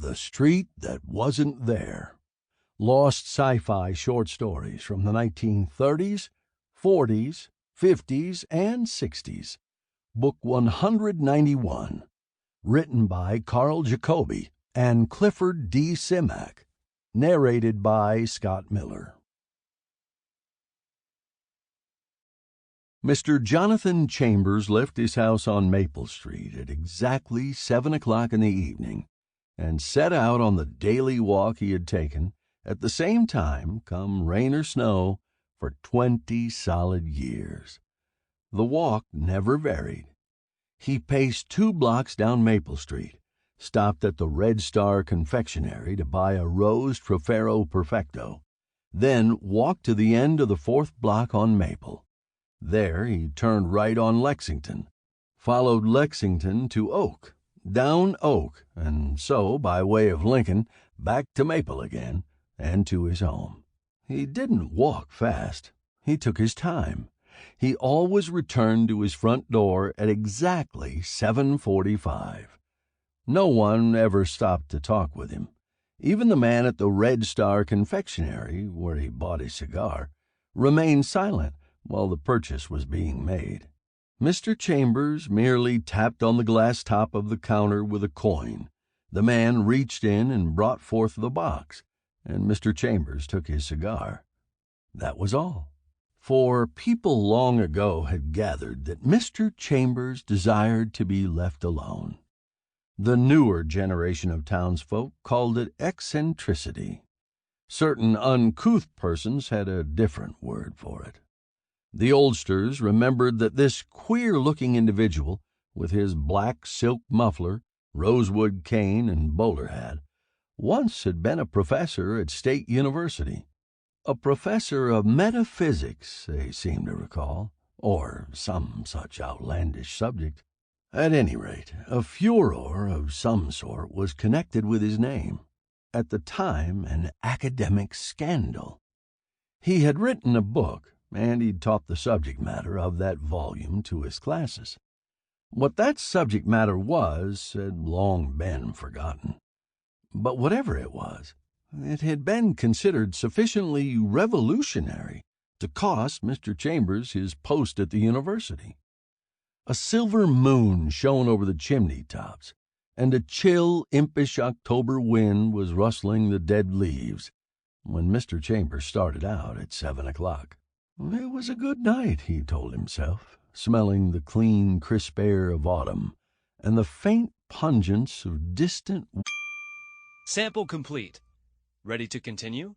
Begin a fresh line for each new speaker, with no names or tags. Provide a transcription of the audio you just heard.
The Street That Wasn't There. Lost sci-fi short stories from the 1930s, 40s, 50s, and 60s. Book 191. Written by Carl Jacobi and Clifford D. Simak. Narrated by Scott Miller. Mr. Jonathon Chambers left his house on Maple Street at exactly 7 o'clock in the evening and set out on the daily walk he had taken at the same time, come rain or snow, for 20 solid years. The walk never varied. He paced 2 blocks down Maple Street, stopped at the Red Star confectionery to buy a Rose Trofero perfecto, then walked to the end of the 4th block on Maple. There he turned right on Lexington, followed Lexington to Oak, down Oak, and so, by way of Lincoln, back to Maple again, and to his home. He didn't walk fast. He took his time. He always returned to his front door at exactly 7:45. No one ever stopped to talk with him. Even the man at the Red Star confectionery, where he bought his cigar, remained silent while the purchase was being made. Mr. Chambers merely tapped on the glass top of the counter with a coin. The man reached in and brought forth the box, and Mr. Chambers took his cigar. That was all. For people long ago had gathered that Mr. Chambers desired to be left alone. The newer generation of townsfolk called it eccentricity. Certain uncouth persons had a different word for it. The oldsters remembered that this queer-looking individual, with his black silk muffler, rosewood cane, and bowler hat, once had been a professor at State University. A professor of metaphysics, they seemed to recall, or some such outlandish subject. At any rate, a furor of some sort was connected with his name. At the time, an academic scandal. He had written a book, and he'd taught the subject matter of that volume to his classes. What that subject matter was had long been forgotten. But whatever it was, it had been considered sufficiently revolutionary to cost Mr. Chambers his post at the university. A silver moon shone over the chimney tops, and a chill, impish October wind was rustling the dead leaves when Mr. Chambers started out at 7 o'clock. It was a good night, he told himself, smelling the clean, crisp air of autumn and the faint pungence of distant...
Sample complete. Ready to continue?